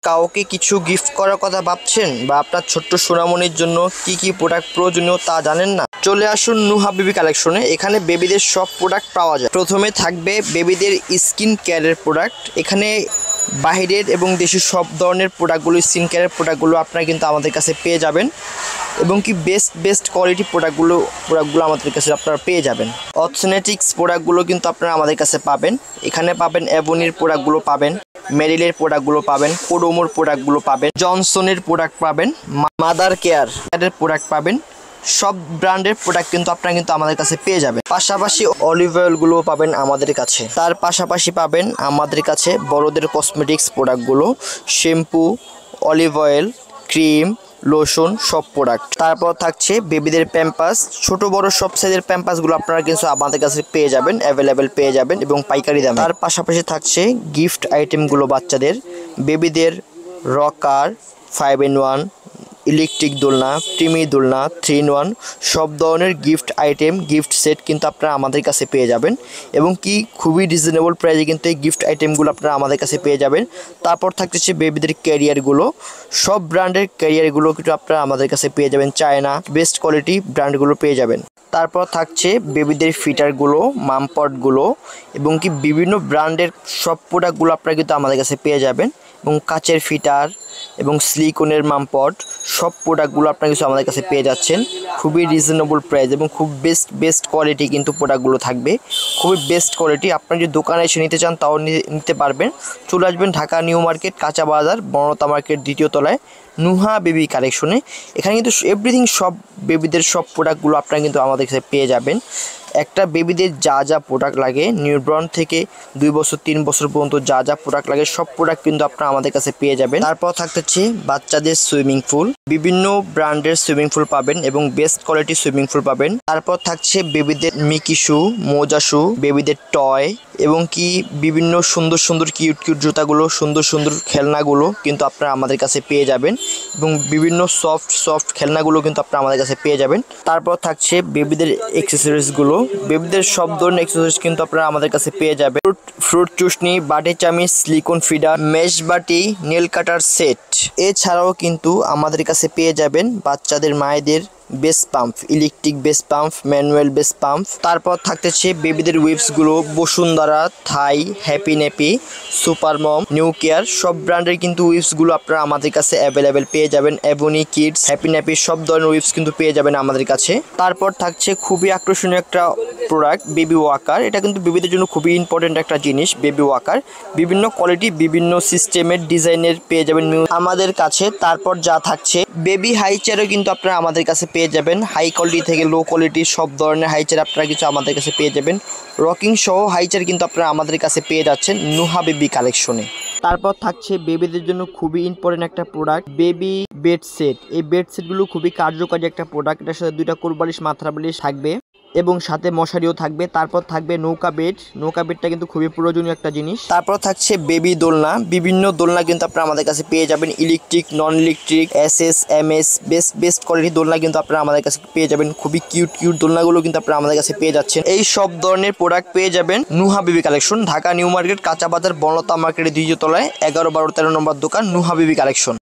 কাউকে কিছু গিফট করার কথা ভাবছেন বা আপনার ছোট্ট সোনামণির জন্য কি প্রোডাক্ট প্রয়োজনীয় তা জানেন না, চলে আসুন নুহা বেবি কালেকশনে। এখানে বেবিদের সব প্রোডাক্ট পাওয়া যায়। প্রথমে থাকবে বেবিদের স্কিন কেয়ারের প্রোডাক্ট। এখানে বাহিরের এবং দেশের সব ধরনের প্রোডাক্টগুলো, স্কিন কেয়ারের প্রোডাক্টগুলো আপনারা কিন্তু আমাদের কাছে পেয়ে যাবেন এবং কি বেস্ট কোয়ালিটি প্রোডাক্টগুলো আমাদের কাছে আপনারা পেয়ে যাবেন। অথেন্টিক্স প্রোডাক্টগুলো কিন্তু আপনারা আমাদের কাছে পাবেন। এখানে পাবেন অ্যাভনির প্রোডাক্টগুলো পাবেন, মেরিলের প্রোডাক্টগুলো পাবেন, কোডোমোর প্রোডাক্টগুলো পাবেন, জনসনের প্রোডাক্ট পাবেন, মাদার কেয়ারের প্রোডাক্ট পাবেন। সব ব্র্যান্ডের প্রোডাক্ট কিন্তু আপনারা কিন্তু আমাদের কাছে পেয়ে যাবেন। পাশাপাশি অলিভ অয়েলগুলো পাবেন আমাদের কাছে। তার পাশাপাশি পাবেন আমাদের কাছে বড়দের কসমেটিক্স প্রোডাক্টগুলো, shampoo, olive oil, cream, lotion, সব প্রোডাক্ট। তারপর থাকছে বেবিদের প্যাম্পাস, ছোট বড় সব সাইজের প্যাম্পাসগুলো আপনারা কিন্তু আমাদের কাছে পেয়ে যাবেন, অ্যাভেলেবেল পেয়ে যাবেন এবং পাইকারি দামে। তার পাশাপাশি থাকছে গিফট আইটেমগুলো বাচ্চাদের, বেবিদের রকার, 5-in-1, ইলেকট্রিক দোলনা, প্রিমি দোলনা, 3-in-1, সব ধরনের গিফট আইটেম, গিফট সেট কিন্তু আপনারা আমাদের কাছে পেয়ে যাবেন এবং কি খুবই রিজনেবল প্রাইসে কিন্তু এই গিফট আইটেমগুলো আপনারা আমাদের কাছে পেয়ে যাবেন। তারপর থাকতেছে বেবিদের ক্যারিয়ারগুলো, সব ব্র্যান্ডের ক্যারিয়ারগুলো কিন্তু আপনারা আমাদের কাছে পেয়ে যাবেন, চায়না বেস্ট কোয়ালিটি ব্র্যান্ডগুলো পেয়ে যাবেন। তারপর থাকছে বেবিদের ফিটারগুলো, মামপটগুলো এবং কি বিভিন্ন ব্র্যান্ডের সব প্রোডাক্টগুলো আপনারা কিন্তু আমাদের কাছে পেয়ে যাবেন এবং কাচের ফিটার এবং সিলিকনের মামপট, সব প্রোডাক্টগুলো আপনারা কিছু আমাদের কাছে পেয়ে যাচ্ছেন খুবই রিজনেবল প্রাইস এবং খুব বেস্ট কোয়ালিটি কিন্তু প্রোডাক্টগুলো থাকবে, খুবই বেস্ট কোয়ালিটি। আপনারা যদি দোকানে এসে নিতে চান তাও নিতে পারবেন। চলে আসবেন ঢাকা নিউ মার্কেট, কাঁচা বাজার, বনলতা মার্কেট, 2য় তলায়, নুহা বেবি কালেকশনে। এখানে কিন্তু এভরিথিং সব বেবিদের সব প্রোডাক্টগুলো আপনারা কিন্তু আমাদের কাছে পেয়ে যাবেন। একটা বেবিদের যা প্রোডাক্ট লাগে, নিউবর্ন থেকে 2 বছর 3 বছর পর্যন্ত যা প্রোডাক্ট লাগে সব প্রোডাক্ট কিন্তু আপনারা আমাদের কাছে পেয়ে যাবেন। তারপর থাকতেছে বাচ্চাদের সুইমিং পুল, বিভিন্ন ব্র্যান্ডের সুইমিং পুল পাবেন এবং বেস্ট কোয়ালিটি সুইমিং পুল পাবেন। তারপর থাকছে বেবিদের মিকি শু, মোজা শু, বেবিদের টয় এবং কি বিভিন্ন সুন্দর কিউট জুতাগুলো, সুন্দর খেলনাগুলো কিন্তু আপনারা আমাদের কাছে পেয়ে যাবেন এবং বিভিন্ন সফট খেলনাগুলো কিন্তু আপনারা আমাদের কাছে পেয়ে যাবেন। তারপর থাকছে বেবিদের অ্যাক্সেসরিজগুলো, বেবিদের সব ধরনের অ্যাক্সেসরিজ কিন্তু আপনারা আমাদের কাছে পেয়ে যাবেন। ফ্রুট চুষনি, বাটি চামিচ, সিলিকন ফিডার, মেশ বাটি, নেল কাটার সেট। এছাড়াও কিন্তু আমাদের কাছে পেয়ে যাবেন বাচ্চাদের মায়েদের base pump, electric base pump, manual base pump. তারপর থাকতেছে বেবিদের উইপসগুলো, বসুন্ধরা, থাই, হ্যাপি নেপি, সুপার মম, নিউ কেয়ার, সব ব্র্যান্ডের কিন্তু উইপসগুলো আপনারা আমাদের কাছে অ্যাভেলেবেল পেয়ে যাবেন। অ্যাভনি কিডস, হ্যাপি নেপি, সব ধরনের উইপস কিন্তু পেয়ে যাবেন আমাদের কাছে। তারপর থাকছে খুবই আকর্ষণীয় একটা প্রোডাক্ট, বেবি ওয়াকার। এটা কিন্তু বেবিদের জন্য খুবই ইম্পর্টেন্ট একটা জিনিস, বেবি ওয়াকার। বিভিন্ন কোয়ালিটি, বিভিন্ন সিস্টেমের, ডিজাইনের পেয়ে যাবেন আমাদের কাছে। তারপর যা থাকছে বেবি হাই চেয়ারও কিন্তু আপনারা আমাদের কাছে পেয়ে যাবেন, হাই কোয়ালিটি থেকে লো কোয়ালিটি সব ধরনের হাই চেয়ার আপনারা কিছু আমাদের কাছে পেয়ে যাবেন। রকিং সহ হাই চেয়ার কিন্তু আপনারা আমাদের কাছে পেয়ে যাচ্ছেন নুহা বেবি কালেকশনে। তারপর থাকছে বেবিদের জন্য খুবই ইম্পর্টেন্ট একটা প্রোডাক্ট, বেবি বেড সেট। এই বেড সেটগুলো খুবই কার্যকারী একটা প্রোডাক্ট। এটার সাথে 2টা কোলবালিশ, মাথা বালিশ থাকবে এবং সাথে মশারিও থাকবে। তারপর থাকবে নৌকা বেডটা কিন্তু খুবই প্রয়োজনীয় একটা জিনিস। তারপর থাকছে বেবি দোলনা, বিভিন্ন দোলনা কিন্তু আপনারা আমাদের কাছে পেয়ে যাবেন, electric, non electric, SS, MS, best quality দোলনা কিন্তু আপনারা আমাদের কাছে পেয়ে যাবেন। খুবই কিউট দোলনাগুলো কিন্তু আপনারা আমাদের কাছে পেয়ে যাচ্ছেন। এই সব ধরনের প্রোডাক্ট পেয়ে যাবেন Nuha baby collection, Dhaka new market, কাঁচা বাজার, বনলতা মার্কেটের 2য় তলায়, 11, 12, 13 নম্বর দোকান, নুহা বেবি কালেকশন।